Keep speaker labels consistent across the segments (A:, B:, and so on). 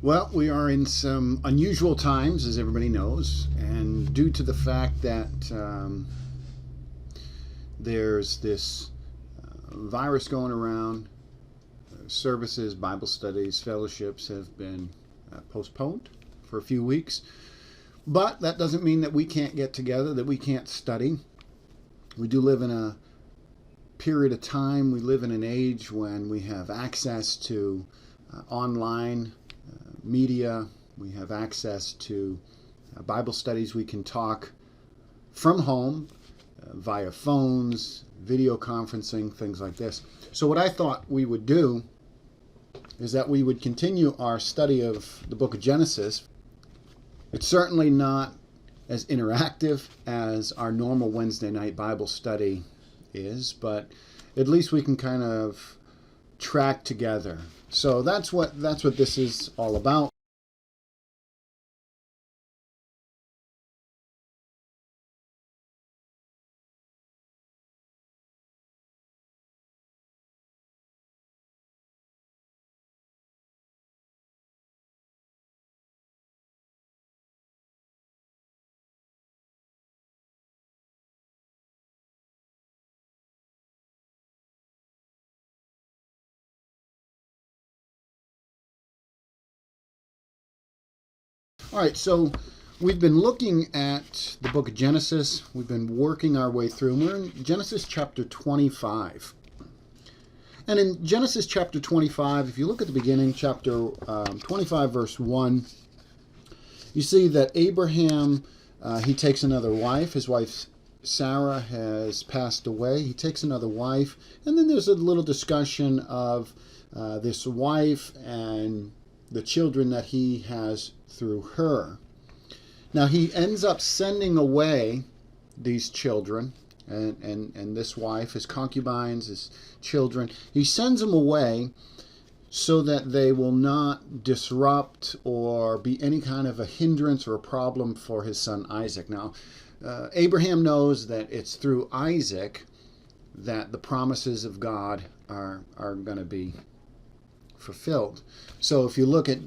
A: Well, we are in some unusual times, as everybody knows, and due to the fact that there's this virus going around, services, Bible studies, fellowships have been postponed for a few weeks. But that doesn't mean that we can't get together, that we can't study. We do live in a period of time, we live in an age when we have access to online media, we have access to Bible studies. We can talk from home via phones, video conferencing, things like this. So what I thought we would do is that we would continue our study of the book of Genesis. It's certainly not as interactive as our normal Wednesday night Bible study is, but at least we can kind of track together. So that's what this is all about. All right, so we've been looking at the book of Genesis. We've been working our way through. We're in Genesis chapter 25. And in Genesis chapter 25, if you look at the beginning, chapter 25, verse 1, you see that Abraham, he takes another wife. His wife Sarah has passed away. He takes another wife. And then there's a little discussion of this wife and the children that he has through her. Now he ends up sending away these children and this wife, his concubines, his children. He sends them away so that they will not disrupt or be any kind of a hindrance or a problem for his son Isaac. Now, Abraham knows that it's through Isaac that the promises of God are going to be fulfilled. So if you look at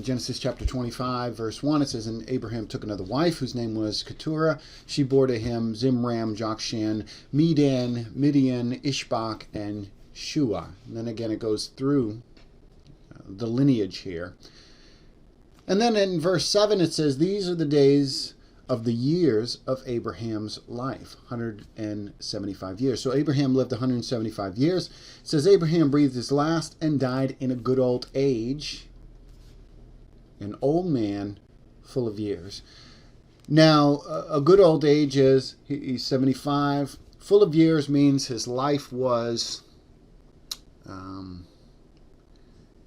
A: Genesis chapter 25, verse 1, it says, "And Abraham took another wife, whose name was Keturah. She bore to him Zimram, Jokshan, Medan, Midian, Ishbak, and Shua." And then again it goes through the lineage here. And then in verse 7 it says, "These are the days of the years of Abraham's life, 175 years." So Abraham lived 175 years. It says Abraham breathed his last and died in a good old age, an old man full of years. Now, a good old age is, he's 75. Full of years means his life was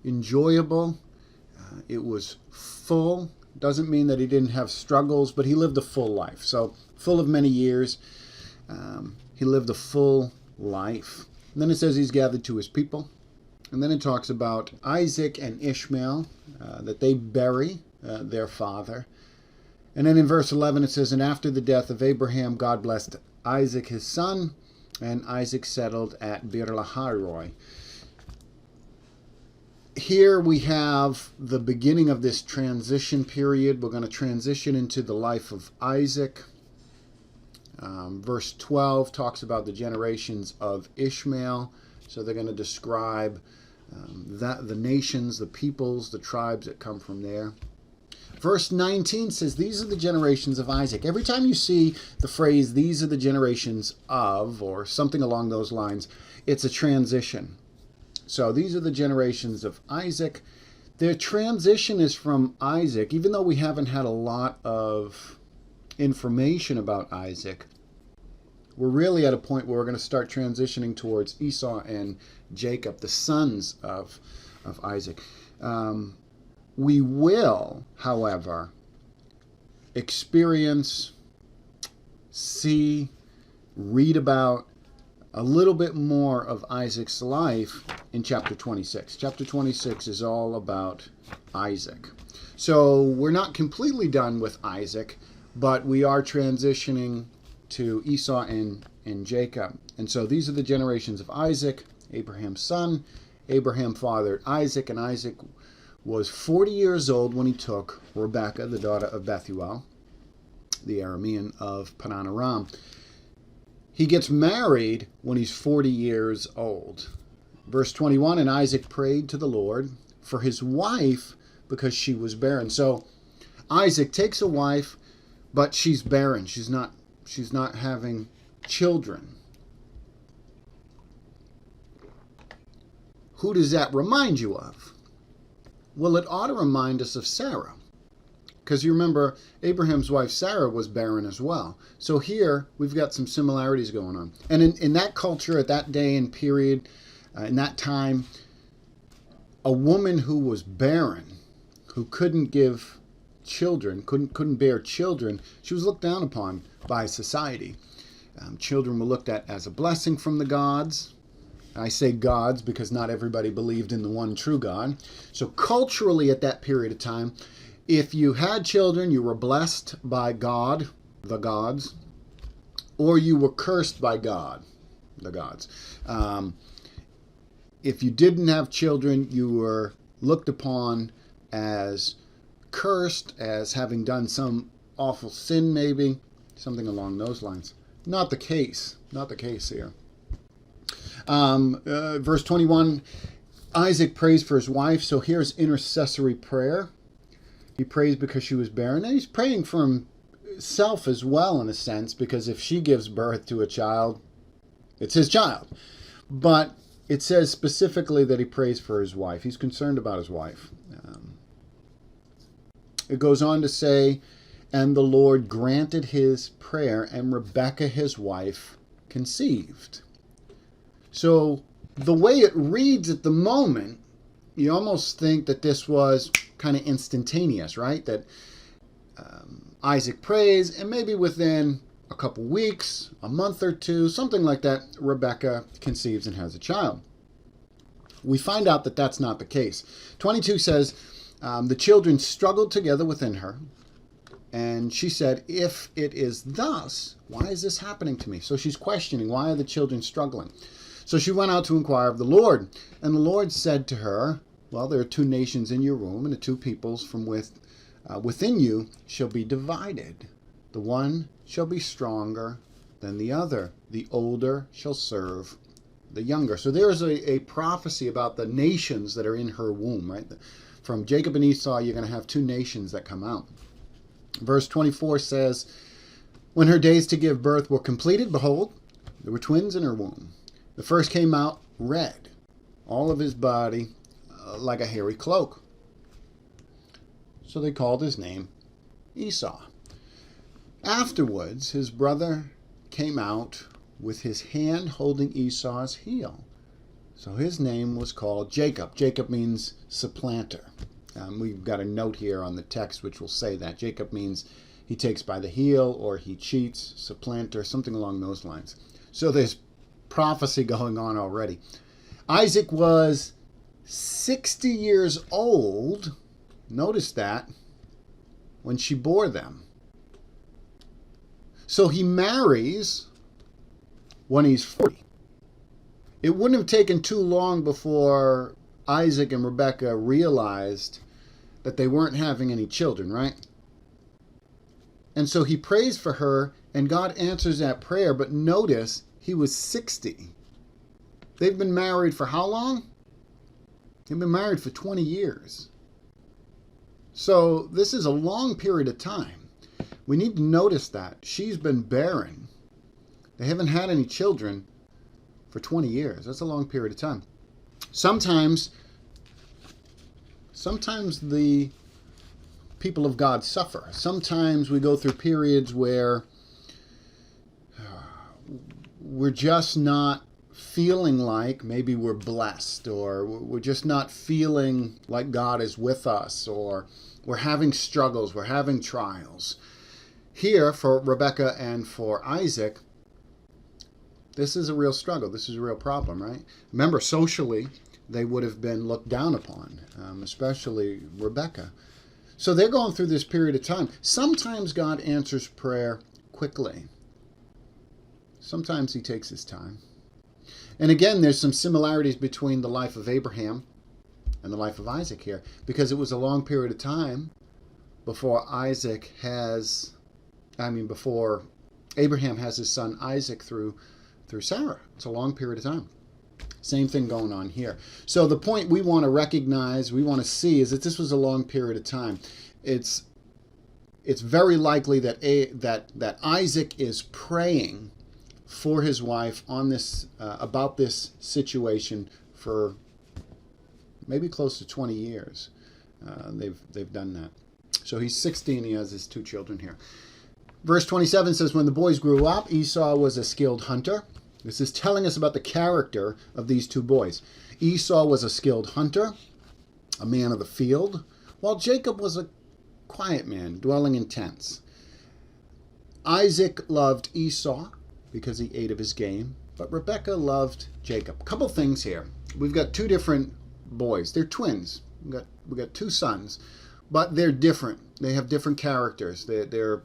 A: enjoyable. It was full. Doesn't mean that he didn't have struggles, but he lived a full life. So full of many years. He lived a full life. And then it says he's gathered to his people. And then it talks about Isaac and Ishmael, that they bury their father. And then in verse 11 it says, "And after the death of Abraham, God blessed Isaac his son, and Isaac settled at Beer-lahai-roi." Here we have the beginning of this transition period. We're going to transition into the life of Isaac. Verse 12 talks about the generations of Ishmael. So they're going to describe the nations, the peoples, the tribes that come from there. Verse 19 says, "These are the generations of Isaac." Every time you see the phrase, "these are the generations of," or something along those lines, it's a transition. So these are the generations of Isaac. Their transition is from Isaac, even though we haven't had a lot of information about Isaac. We're really at a point where we're going to start transitioning towards Esau and Jacob, the sons of Isaac. We will, however, experience, see, read about a little bit more of Isaac's life in chapter 26. Chapter 26 is all about Isaac. So we're not completely done with Isaac, but we are transitioning to Esau and Jacob. And so these are the generations of Isaac, Abraham's son. Abraham fathered Isaac, and Isaac was 40 years old when he took Rebekah, the daughter of Bethuel, the Aramean of Padan Aram. He gets married when he's 40 years old. Verse 21, and Isaac prayed to the Lord for his wife because she was barren. So Isaac takes a wife, but she's barren. She's not having children. Who does that remind you of? Well, it ought to remind us of Sarah. Because you remember, Abraham's wife Sarah was barren as well. So here, we've got some similarities going on. And in that culture, at that day and period, in that time, a woman who was barren, who couldn't give children, couldn't bear children, she was looked down upon by society. Children were looked at as a blessing from the gods. I say gods because not everybody believed in the one true God. So culturally at that period of time, if you had children, you were blessed by God, the gods, or you were cursed by God, the gods. If you didn't have children, you were looked upon as cursed, as having done some awful sin maybe, something along those lines. Not the case. Not the case here. Verse 21, Isaac prays for his wife. So here's intercessory prayer. He prays because she was barren. And he's praying for himself as well, in a sense, because if she gives birth to a child, it's his child. But it says specifically that he prays for his wife. He's concerned about his wife. It goes on to say, and the Lord granted his prayer, and Rebekah, his wife, conceived. So the way it reads at the moment, you almost think that this was kind of instantaneous, right? That Isaac prays, and maybe within a couple weeks, a month or two, something like that, Rebekah conceives and has a child. We find out that that's not the case. 22 says, the children struggled together within her, and she said, if it is thus, why is this happening to me? So she's questioning, why are the children struggling? So she went out to inquire of the Lord. And the Lord said to her, well, there are two nations in your womb, and the two peoples from within you shall be divided. The one shall be stronger than the other. The older shall serve the younger. So there's a prophecy about the nations that are in her womb, right? From Jacob and Esau, you're going to have two nations that come out. Verse 24 says, when her days to give birth were completed, behold, there were twins in her womb. The first came out red, all of his body like a hairy cloak. So they called his name Esau. Afterwards, his brother came out with his hand holding Esau's heel. So his name was called Jacob. Jacob means supplanter. We've got a note here on the text which will say that. Jacob means he takes by the heel or he cheats, supplanter, something along those lines. So there's prophecy going on already. Isaac was 60 years old, notice that, when she bore them. So he marries when he's 40. It wouldn't have taken too long before Isaac and Rebekah realized that they weren't having any children, right? And so he prays for her, and God answers that prayer, but notice he was 60. They've been married for how long? They've been married for 20 years. So this is a long period of time. We need to notice that. She's been barren. They haven't had any children for 20 years. That's a long period of time. Sometimes the people of God suffer. Sometimes we go through periods where we're just not feeling like maybe we're blessed, or we're just not feeling like God is with us, or we're having struggles, we're having trials. Here, for Rebekah and for Isaac, this is a real struggle. This is a real problem, right? Remember, socially, they would have been looked down upon, especially Rebekah. So they're going through this period of time. Sometimes God answers prayer quickly. Sometimes he takes his time. And again, there's some similarities between the life of Abraham and the life of Isaac here, because it was a long period of time before before Abraham has his son Isaac through Sarah. It's a long period of time. Same thing going on here. So the point we want to recognize, we want to see, is that this was a long period of time. It's very likely that Isaac is praying for his wife on this about this situation for maybe close to 20 years. They've done that. So he's 16. He has his 2 children here. Verse 27 says, when the boys grew up, Esau was a skilled hunter. This is telling us about the character of these 2 boys. Esau was a skilled hunter, a man of the field, while Jacob was a quiet man, dwelling in tents. Isaac loved Esau because he ate of his game, but Rebekah loved Jacob. A couple things here. We've got 2 different boys. They're twins. We've got 2 sons, but they're different. They have different characters. They're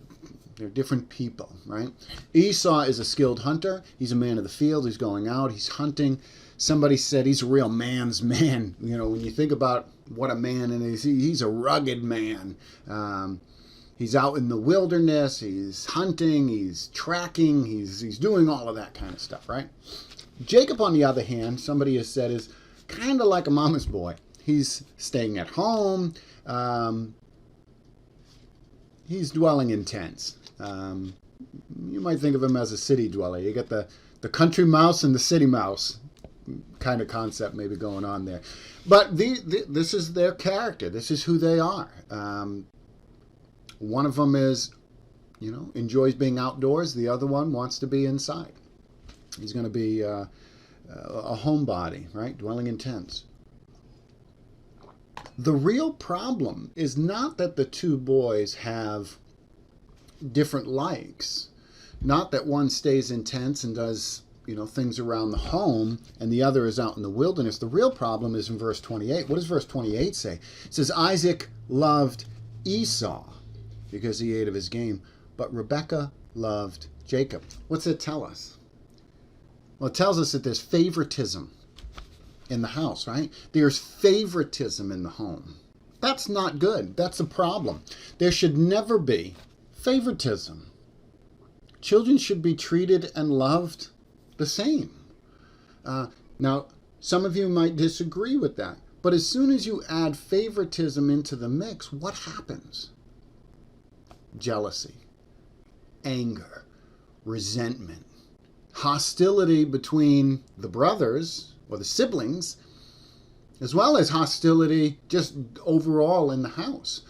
A: different people, right? Esau is a skilled hunter. He's a man of the field. He's going out. He's hunting. Somebody said he's a real man's man. You know, when you think about what a man is, he's a rugged man. He's out in the wilderness. He's hunting. He's tracking. He's doing all of that kind of stuff, right? Jacob, on the other hand, somebody has said is kind of like a mama's boy. He's staying at home. He's dwelling in tents. You might think of him as a city dweller. You get the country mouse and the city mouse kind of concept maybe going on there. But this is their character. This is who they are. One of them is, enjoys being outdoors. The other one wants to be inside. He's going to be a homebody, right? Dwelling in tents. The real problem is not that the 2 boys have different likes, not that one stays in tents and does, things around the home and the other is out in the wilderness. The real problem is in verse 28. What does verse 28 say? It says, Isaac loved Esau because he ate of his game, but Rebekah loved Jacob. What's it tell us? Well, it tells us that there's favoritism in the house, right? There's favoritism in the home. That's not good. That's a problem. There should never be favoritism. Children should be treated and loved the same. Now, some of you might disagree with that, but as soon as you add favoritism into the mix, what happens? Jealousy, anger, resentment, hostility between the brothers or the siblings, as well as hostility just overall in the house.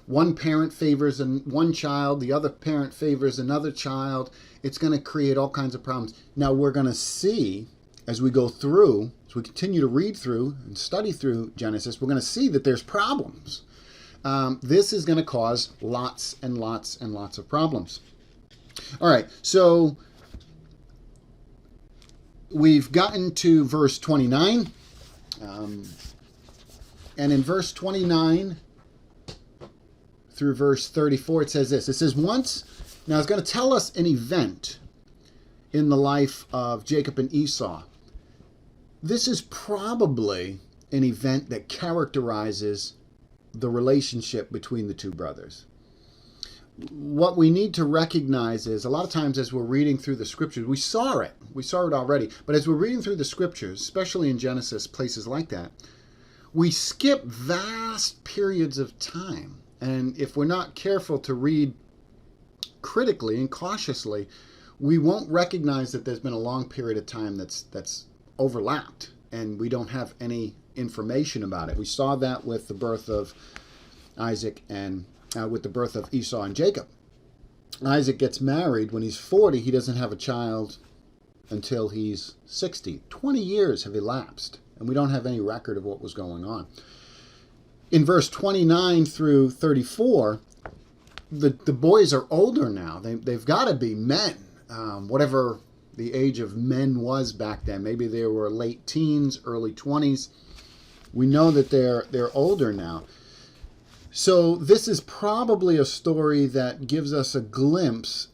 A: One parent favors one child, the other parent favors another child. It's going to create all kinds of problems. Now we're going to see, as we go through, as we continue to read through and study through Genesis, we're going to see that there's problems. This is going to cause lots and lots and lots of problems. All right, so we've gotten to verse 29. And in verse 29 through verse 34, it says this. It says, now it's going to tell us an event in the life of Jacob and Esau. This is probably an event that characterizes the relationship between the 2 brothers. What we need to recognize is a lot of times as we're reading through the scriptures, we saw it already, but as we're reading through the scriptures, especially in Genesis, places like that, we skip vast periods of time. And if we're not careful to read critically and cautiously, we won't recognize that there's been a long period of time that's overlapped, and we don't have any information about it. We saw that with the birth of Isaac and with the birth of Esau and Jacob. Isaac gets married when he's 40. He doesn't have a child until he's 60. 20 years have elapsed, and we don't have any record of what was going on. In verse 29 through 34, the boys are older now. They've got to be men, whatever the age of men was back then. Maybe they were late teens, early 20s. We know that they're older now. So this is probably a story that gives us a glimpse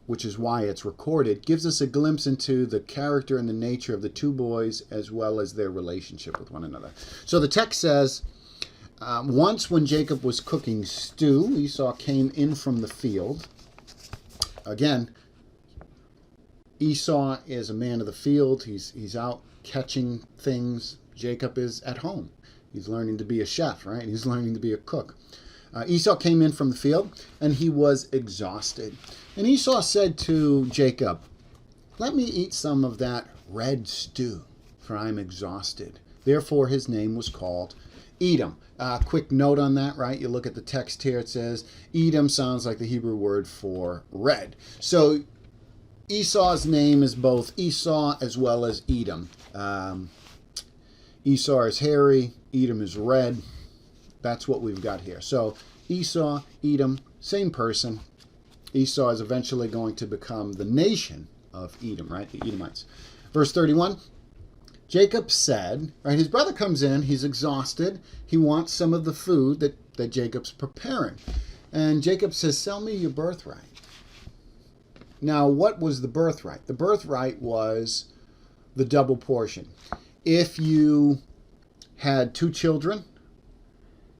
A: which is why it's recorded, gives us a glimpse into the character and the nature of the two boys as well as their relationship with one another. So the text says, once when Jacob was cooking stew, Esau came in from the field. Again, Esau is a man of the field. He's out catching things. Jacob is at home. He's learning to be a chef, right? He's learning to be a cook. Esau came in from the field, and he was exhausted. And Esau said to Jacob, "Let me eat some of that red stew, for I am exhausted." Therefore his name was called Edom. Quick note on that, right? You look at the text here, it says Edom sounds like the Hebrew word for red. So Esau's name is both Esau as well as Edom. Esau is hairy, Edom is red. That's what we've got here. So Esau, Edom, same person. Esau is eventually going to become the nation of Edom, right? The Edomites. Verse 31, Jacob said, right, his brother comes in, he's exhausted. He wants some of the food that Jacob's preparing. And Jacob says, "Sell me your birthright." Now, what was the birthright? The birthright was the double portion. If you had 2 children,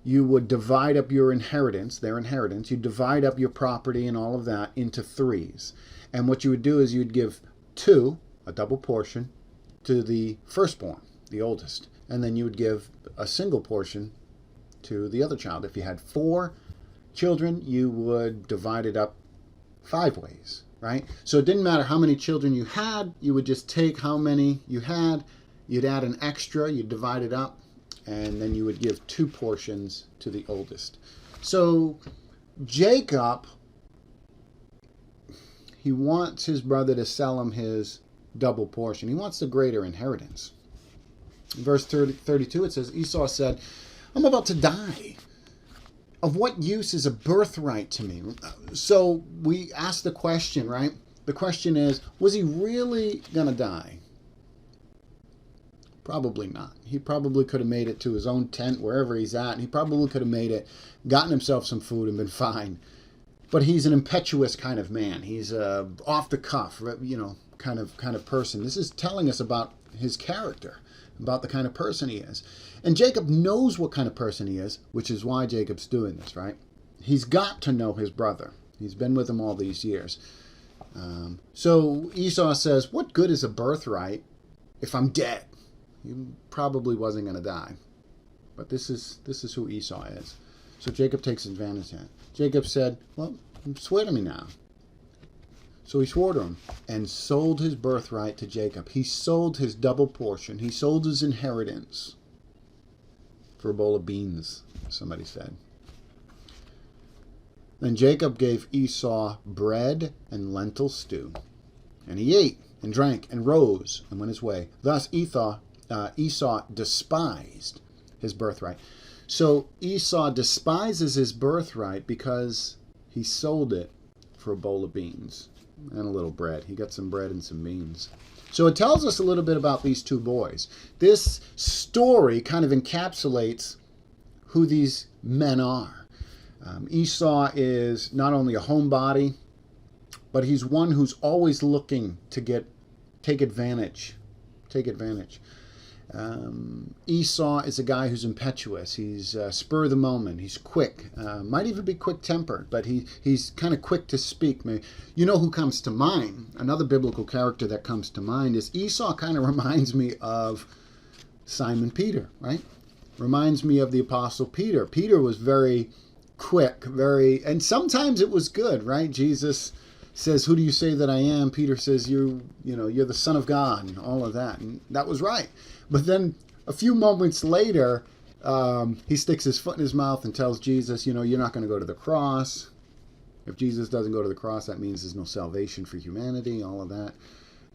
A: you would divide up your inheritance, their inheritance. You'd divide up your property and all of that into 3s. And what you would do is you'd give 2, a double portion, to the firstborn, the oldest. And then you would give a single portion to the other child. If you had 4 children, you would divide it up 5 ways, right? So it didn't matter how many children you had. You would just take how many you had. You'd add an extra. You'd divide it up. And then you would give 2 portions to the oldest. So Jacob, he wants his brother to sell him his double portion. He wants the greater inheritance. In verse 32, it says, Esau said, "I'm about to die. Of what use is a birthright to me?" So we ask the question, right? The question is, was he really going to die? Probably not. He probably could have made it to his own tent, wherever he's at, and he probably could have made it, gotten himself some food and been fine. But he's an impetuous kind of man. He's a off the cuff, kind of person. This is telling us about his character, about the kind of person he is. And Jacob knows what kind of person he is, which is why Jacob's doing this, right? He's got to know his brother. He's been with him all these years. So Esau says, "What good is a birthright if I'm dead?" He probably wasn't going to die. But this is who Esau is. So Jacob takes advantage of it. Jacob said, "Well, swear to me now." So he swore to him and sold his birthright to Jacob. He sold his double portion. He sold his inheritance for a bowl of beans, somebody said. Then Jacob gave Esau bread and lentil stew. And he ate and drank and rose and went his way. Thus Esau despised his birthright. So Esau despises his birthright because he sold it for a bowl of beans and a little bread. He got some bread and some beans. So it tells us a little bit about these 2 boys. This story kind of encapsulates who these men are. Esau is not only a homebody, but he's one who's always looking to take advantage. Esau is a guy who's impetuous. He's spur of the moment. He's quick. Might even be quick-tempered, but he's kind of quick to speak. You know who comes to mind? Another biblical character that comes to mind is Esau. Kind of reminds me of Simon Peter, right? Reminds me of the Apostle Peter. Peter was very quick, and sometimes it was good, right? Jesus says, "Who do you say that I am?" Peter says, you're the Son of God, and all of that. And that was right. But then a few moments later, he sticks his foot in his mouth and tells Jesus, you're not going to go to the cross. If Jesus doesn't go to the cross, that means there's no salvation for humanity, all of that.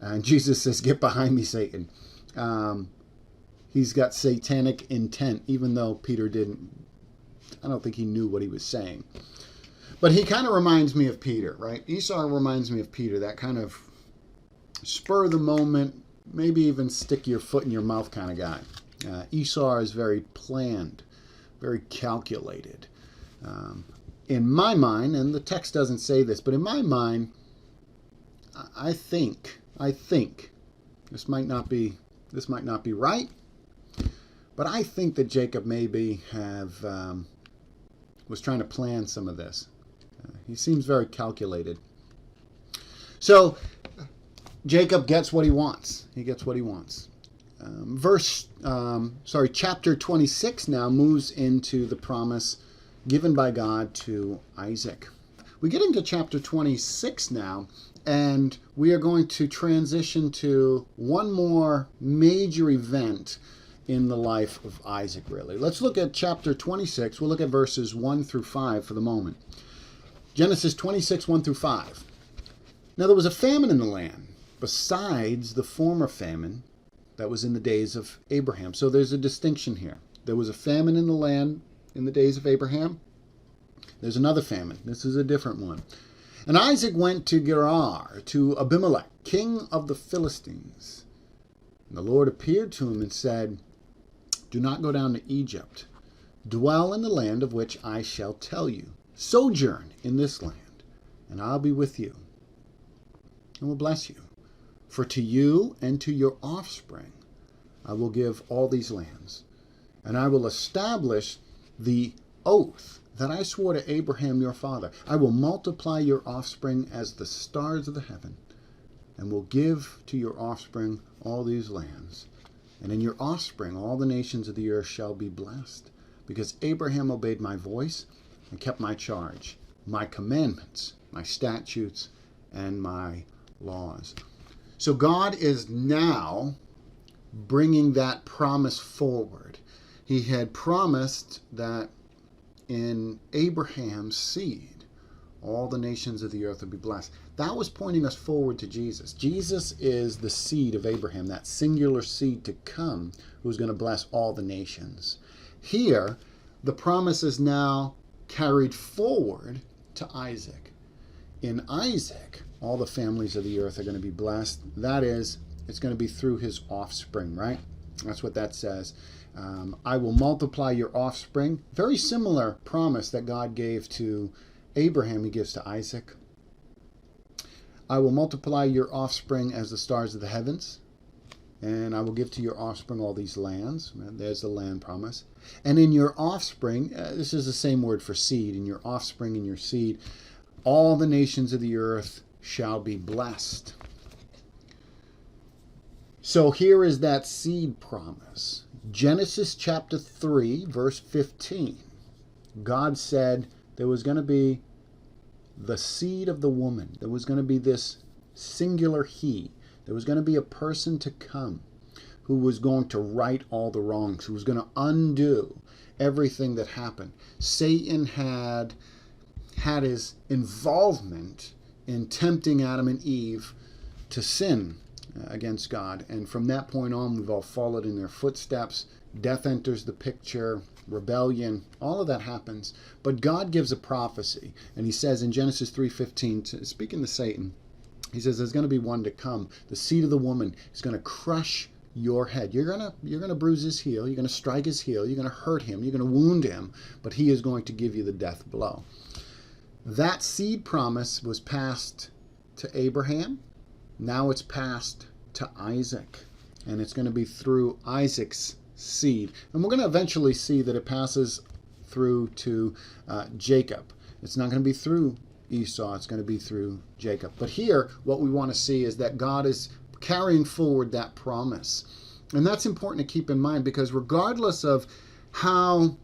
A: And Jesus says, "Get behind me, Satan." He's got satanic intent, even though Peter I don't think he knew what he was saying. But he kind of reminds me of Peter, right? Esau reminds me of Peter, that kind of spur of the moment, maybe even stick your foot in your mouth kind of guy. Esau is very planned, very calculated. In my mind, and the text doesn't say this, but in my mind, I think this might not be right, but I think that Jacob maybe was trying to plan some of this. He seems very calculated. So Jacob gets what he wants. He gets what he wants. Chapter 26 now moves into the promise given by God to Isaac. We get into chapter 26 now, and we are going to transition to one more major event in the life of Isaac, really. Let's look at chapter 26. We'll look at verses 1 through 5 for the moment. Genesis 26, 1 through 5. Now there was a famine in the land, besides the former famine that was in the days of Abraham. So there's a distinction here. There was a famine in the land in the days of Abraham. There's another famine. This is a different one. And Isaac went to Gerar, to Abimelech, king of the Philistines. And the Lord appeared to him and said, "Do not go down to Egypt. Dwell in the land of which I shall tell you. Sojourn in this land, and I'll be with you, and will bless you. For to you and to your offspring I will give all these lands, and I will establish the oath that I swore to Abraham your father. I will multiply your offspring as the stars of the heaven, and will give to your offspring all these lands. And in your offspring all the nations of the earth shall be blessed, because Abraham obeyed my voice and kept my charge, my commandments, my statutes, and my laws." So God is now bringing that promise forward. He had promised that in Abraham's seed, all the nations of the earth would be blessed. That was pointing us forward to Jesus. Jesus is the seed of Abraham, that singular seed to come, who's going to bless all the nations. Here, the promise is now carried forward to Isaac. In Isaac, all the families of the earth are going to be blessed. That is, it's going to be through his offspring, right? That's what that says. I will multiply your offspring. Very similar promise that God gave to Abraham, he gives to Isaac. I will multiply your offspring as the stars of the heavens, and I will give to your offspring all these lands. There's the land promise. And in your offspring, this is the same word for seed, in your offspring and your seed, all the nations of the earth shall be blessed. So here is that seed promise. Genesis chapter 3, verse 15. God said there was going to be the seed of the woman. There was going to be this singular he. There was going to be a person to come who was going to right all the wrongs, who was going to undo everything that happened. Satan had his involvement in tempting Adam and Eve to sin against God. And from that point on, we've all followed in their footsteps. Death enters the picture, rebellion, all of that happens. But God gives a prophecy, and he says in Genesis 3:15, speaking to Satan, he says there's going to be one to come. The seed of the woman is going to crush your head. You're going to bruise his heel, you're going to strike his heel, you're going to hurt him, you're going to wound him, but he is going to give you the death blow. That seed promise was passed to Abraham. Now it's passed to Isaac, and it's going to be through Isaac's seed. And we're going to eventually see that it passes through to Jacob. It's not going to be through Esau, it's going to be through Jacob. But here, what we want to see is that God is carrying forward that promise. And that's important to keep in mind, because regardless of how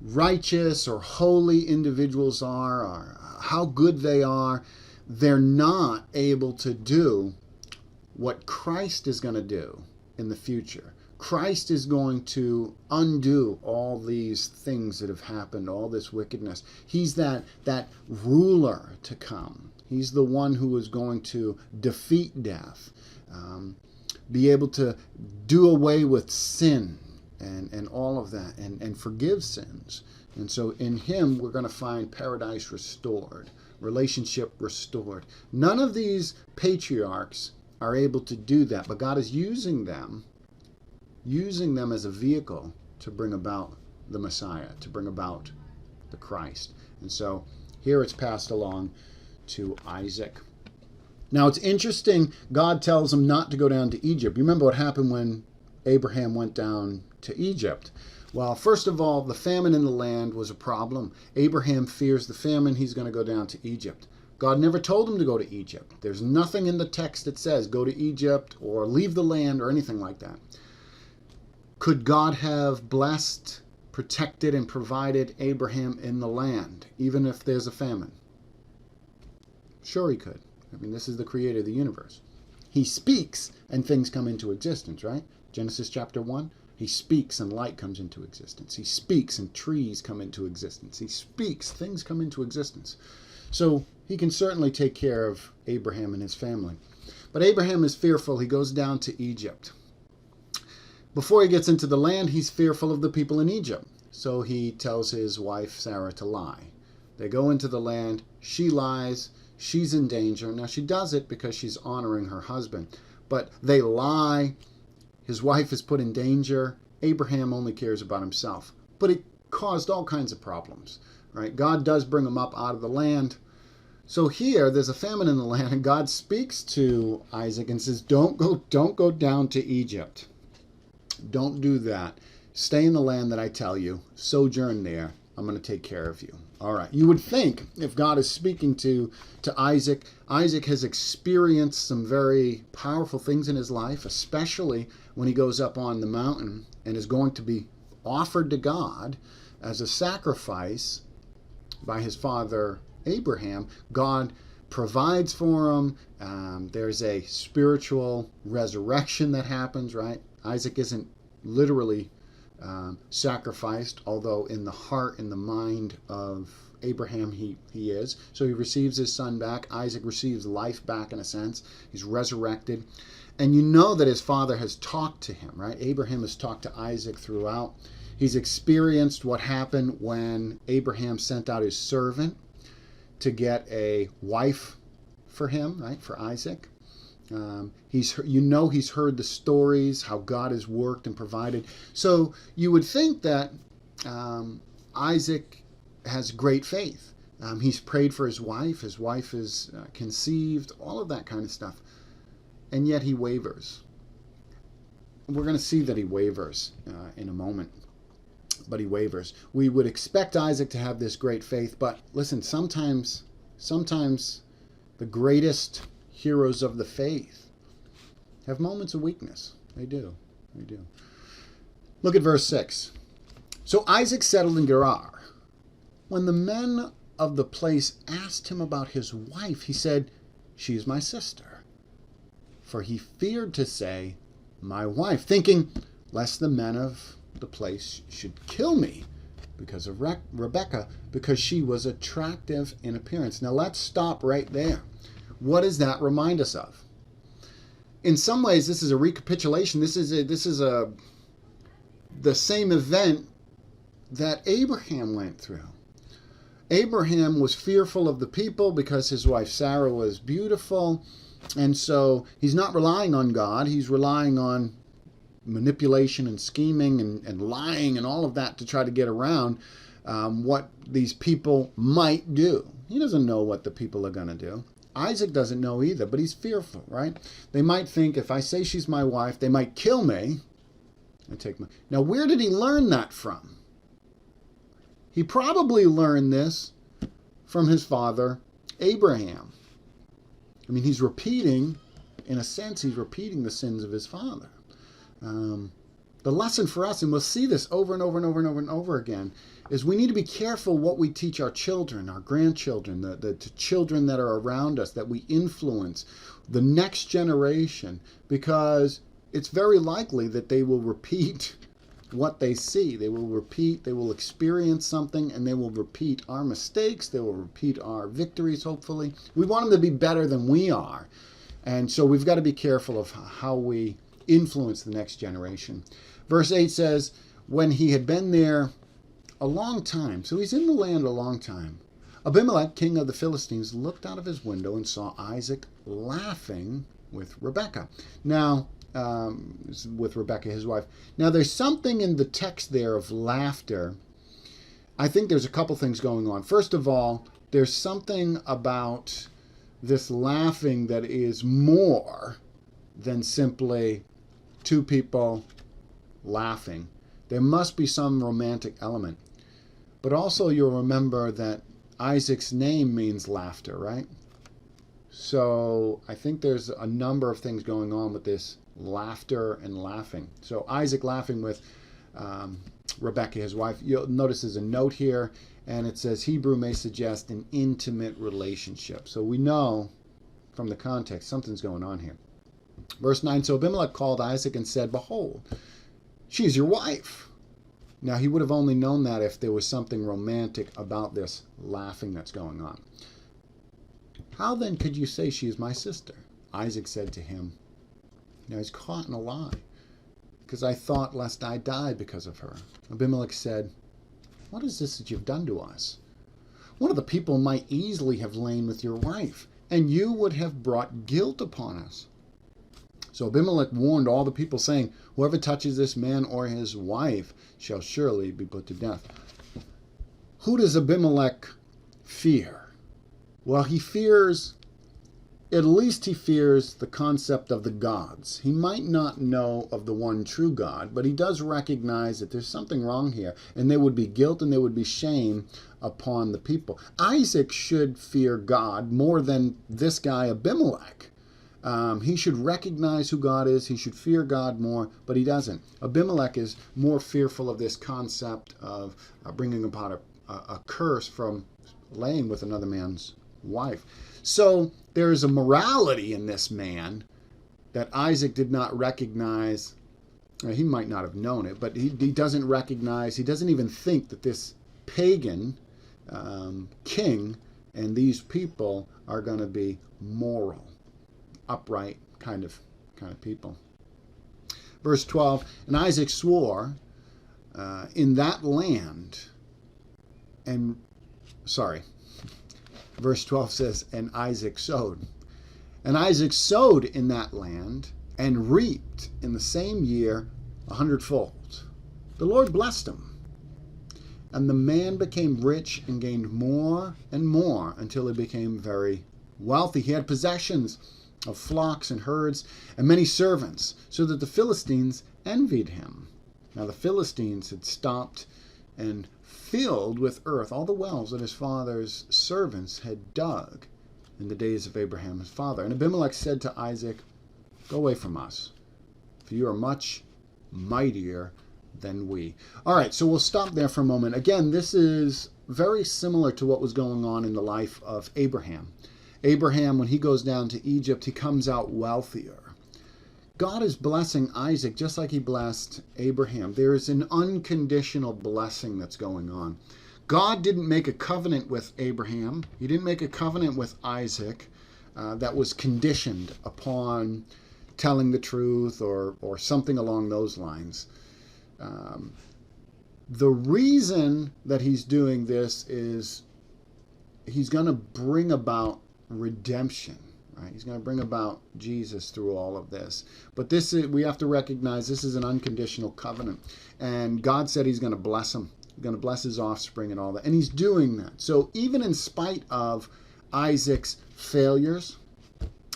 A: righteous or holy individuals are, or how good they are, they're not able to do what Christ is going to do in the future. Christ is going to undo all these things that have happened, all this wickedness. He's that ruler to come. He's the one who is going to defeat death, be able to do away with sin and all of that, and forgive sins. And so in him, we're going to find paradise restored, relationship restored. None of these patriarchs are able to do that, but God is using them as a vehicle to bring about the Messiah, to bring about the Christ. And so here it's passed along to Isaac. Now it's interesting, God tells him not to go down to Egypt. You remember what happened when Abraham went down to Egypt? Well, first of all, the famine in the land was a problem. Abraham fears the famine. He's going to go down to Egypt. God never told him to go to Egypt. There's nothing in the text that says go to Egypt or leave the land or anything like that. Could God have blessed, protected, and provided Abraham in the land, even if there's a famine? Sure he could. I mean, this is the creator of the universe. He speaks and things come into existence, right? Genesis chapter 1. He speaks and light comes into existence. He speaks and trees come into existence. He speaks, things come into existence. So he can certainly take care of Abraham and his family. But Abraham is fearful. He goes down to Egypt. Before he gets into the land, he's fearful of the people in Egypt. So he tells his wife Sarah to lie. They go into the land. She lies. She's in danger. Now she does it because she's honoring her husband. But they lie. His wife is put in danger. Abraham only cares about himself. But it caused all kinds of problems, right? God does bring him up out of the land. So here, there's a famine in the land, and God speaks to Isaac and says, don't go down to Egypt. Don't do that. Stay in the land that I tell you. Sojourn there. I'm going to take care of you. All right. You would think if God is speaking to Isaac, Isaac has experienced some very powerful things in his life, especially when he goes up on the mountain and is going to be offered to God as a sacrifice by his father Abraham. God provides for him. There's a spiritual resurrection that happens, right? Isaac isn't literally sacrificed, although in the heart and the mind of Abraham he is. So he receives his son back. Isaac receives life back in a sense. He's resurrected. And you know that his father has talked to him, right? Abraham has talked to Isaac throughout. He's experienced what happened when Abraham sent out his servant to get a wife for him, right? For Isaac. He's heard the stories, how God has worked and provided. So you would think that Isaac has great faith. He's prayed for his wife. His wife is conceived, all of that kind of stuff. And yet he wavers. We're going to see that he wavers in a moment. But he wavers. We would expect Isaac to have this great faith, but listen, sometimes the greatest heroes of the faith have moments of weakness. They do. Look at verse 6. So Isaac settled in Gerar. When the men of the place asked him about his wife, he said, "She is my sister." For he feared to say, "my wife," thinking, lest the men of the place should kill me because of Rebekah, because she was attractive in appearance. Now let's stop right there. What does that remind us of? In some ways, this is a recapitulation. This is the same event that Abraham went through. Abraham was fearful of the people because his wife Sarah was beautiful, and so he's not relying on God. He's relying on manipulation and scheming and lying and all of that to try to get around what these people might do. He doesn't know what the people are going to do. Isaac doesn't know either, but he's fearful, right? They might think, if I say she's my wife, they might kill me and take my... Now, where did he learn that from? He probably learned this from his father, Abraham. I mean, he's repeating, in a sense, the sins of his father. The lesson for us, and we'll see this over and over and over and over and over again, is we need to be careful what we teach our children, our grandchildren, the children that are around us, that we influence, the next generation, because it's very likely that they will repeat what they see. They will experience something, and they will repeat our mistakes. They will repeat our victories, hopefully. We want them to be better than we are. And so we've got to be careful of how we influence the next generation. Verse 8 says, when he had been there a long time, so he's in the land a long time, Abimelech, king of the Philistines, looked out of his window and saw Isaac laughing with Rebekah. Now, with Rebekah, his wife. Now, there's something in the text there of laughter. I think there's a couple things going on. First of all, there's something about this laughing that is more than simply two people laughing. There must be some romantic element. But also you'll remember that Isaac's name means laughter, right? So I think there's a number of things going on with this laughter and laughing. So Isaac laughing with Rebecca, his wife. You'll notice there's a note here, and it says Hebrew may suggest an intimate relationship. So we know from the context something's going on here. Verse 9, so Abimelech called Isaac and said, behold, she is your wife. Now, he would have only known that if there was something romantic about this laughing that's going on. How then could you say she is my sister? Isaac said to him. Now, he's caught in a lie, because I thought lest I die because of her. Abimelech said, what is this that you've done to us? One of the people might easily have lain with your wife, and you would have brought guilt upon us. So Abimelech warned all the people, saying, whoever touches this man or his wife shall surely be put to death. Who does Abimelech fear? Well, he fears the concept of the gods. He might not know of the one true God, but he does recognize that there's something wrong here, and there would be guilt and there would be shame upon the people. Isaac should fear God more than this guy Abimelech. He should recognize who God is. He should fear God more, but he doesn't. Abimelech is more fearful of this concept of bringing about a curse from laying with another man's wife. So there is a morality in this man that Isaac did not recognize. He might not have known it, but he doesn't recognize, he doesn't even think that this pagan king and these people are going to be moral, upright kind of people. Verse 12, and Isaac swore in that land, verse 12 says, and Isaac sowed. And Isaac sowed in that land and reaped in the same year 100-fold. The Lord blessed him. And the man became rich and gained more and more until he became very wealthy. He had possessions of flocks and herds and many servants, so that the Philistines envied him. Now the Philistines had stopped and filled with earth all the wells that his father's servants had dug in the days of Abraham his father. And Abimelech said to Isaac, go away from us, for you are much mightier than we. All right, so we'll stop there for a moment. Again, this is very similar to what was going on in the life of Abraham. Abraham, when he goes down to Egypt, he comes out wealthier. God is blessing Isaac just like he blessed Abraham. There is an unconditional blessing that's going on. God didn't make a covenant with Abraham. He didn't make a covenant with Isaac that was conditioned upon telling the truth or something along those lines. The reason that he's doing this is he's going to bring about redemption, right? He's going to bring about Jesus through all of this. But this is, we have to recognize this is an unconditional covenant. And God said he's going to bless him. He's going to bless his offspring and all that. And he's doing that. So even in spite of Isaac's failures,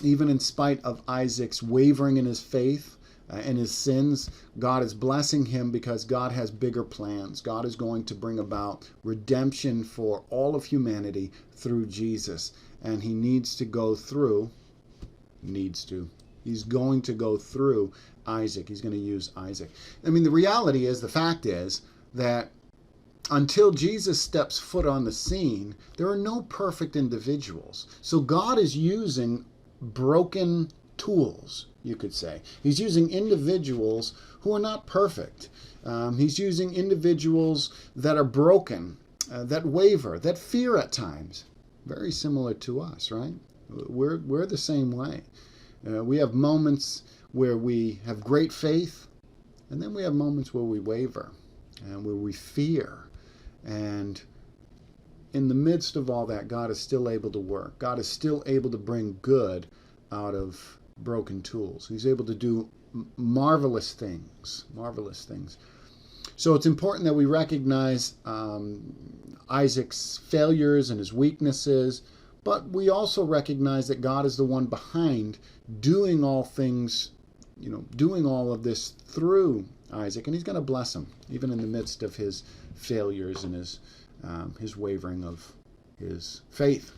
A: even in spite of Isaac's wavering in his faith and his sins, God is blessing him because God has bigger plans. God is going to bring about redemption for all of humanity through Jesus. And he needs to go through, he's going to go through Isaac. He's going to use Isaac. I mean, the fact is that until Jesus steps foot on the scene, there are no perfect individuals. So God is using broken tools, you could say. He's using individuals who are not perfect. He's using individuals that are broken, that waver, that fear at times. Very similar to us, right? We're the same way. We have moments where we have great faith, and then we have moments where we waver and where we fear. And in the midst of all that, God is still able to work. God is still able to bring good out of broken tools. He's able to do marvelous things. So it's important that we recognize Isaac's failures and his weaknesses, But we also recognize that God is the one behind doing all things, doing all of this through Isaac, and he's going to bless him, even in the midst of his failures and his wavering of his faith.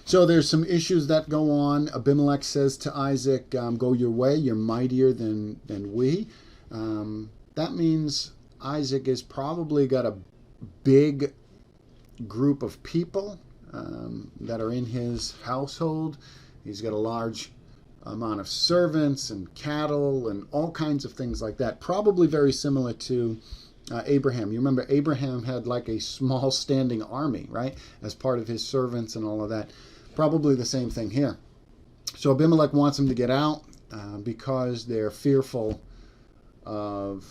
A: So there's some issues that go on. Abimelech says to Isaac, go your way, you're mightier than we. That means Isaac has probably got a big group of people that are in his household. He's got a large amount of servants and cattle and all kinds of things like that. Probably very similar to Abraham. You remember Abraham had like a small standing army, right? As part of his servants and all of that. Probably the same thing here. So Abimelech wants him to get out because they're fearful of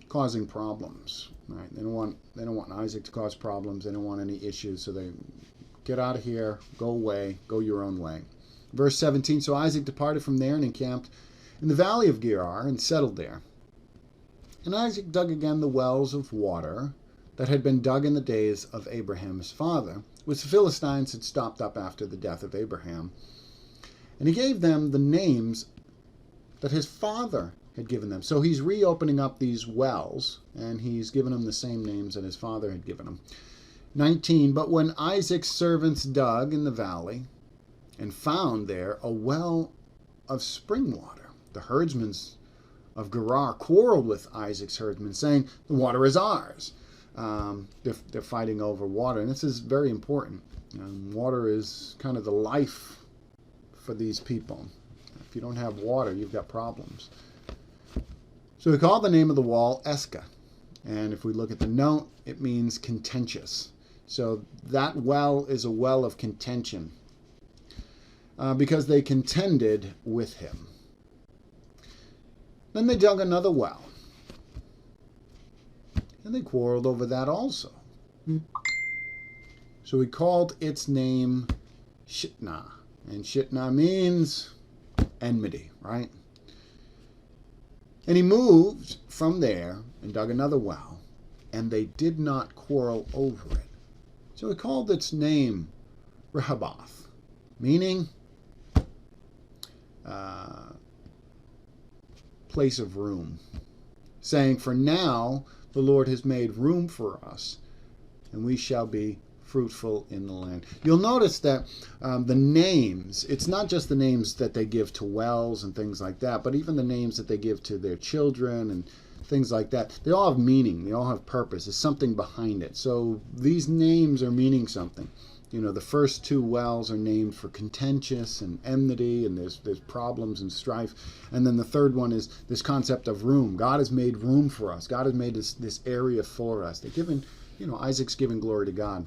A: causing problems. Right? They don't want Isaac to cause problems. They don't want any issues. So they get out of here, go away, go your own way. Verse 17, so Isaac departed from there and encamped in the valley of Gerar and settled there. And Isaac dug again the wells of water that had been dug in the days of Abraham his father, which the Philistines had stopped up after the death of Abraham. And he gave them the names that his father had given them. So he's reopening up these wells, and he's given them the same names that his father had given them. 19, but when Isaac's servants dug in the valley and found there a well of spring water, the herdsmen of Gerar quarreled with Isaac's herdsmen, saying, the water is ours. They're fighting over water, and this is very important. Water is kind of the life for these people. If you don't have water, you've got problems. So he called the name of the wall Esca, and if we look at the note, it means contentious. So that well is a well of contention because they contended with him. Then they dug another well, and they quarreled over that also. So he called its name Shitnah, and Shitnah means enmity, right? And he moved from there and dug another well, and they did not quarrel over it. So he called its name Rehoboth, meaning place of room, saying, for now the Lord has made room for us, and we shall be fruitful in the land. You'll notice that the names, it's not just the names that they give to wells and things like that, but even the names that they give to their children and things like that, they all have meaning, they all have purpose, there's something behind it. So these names are meaning something. The first two wells are named for contentious and enmity, and there's problems and strife. And then the third one is this concept of room. God has made room for us. God has made this area for us. They're given, Isaac's giving glory to God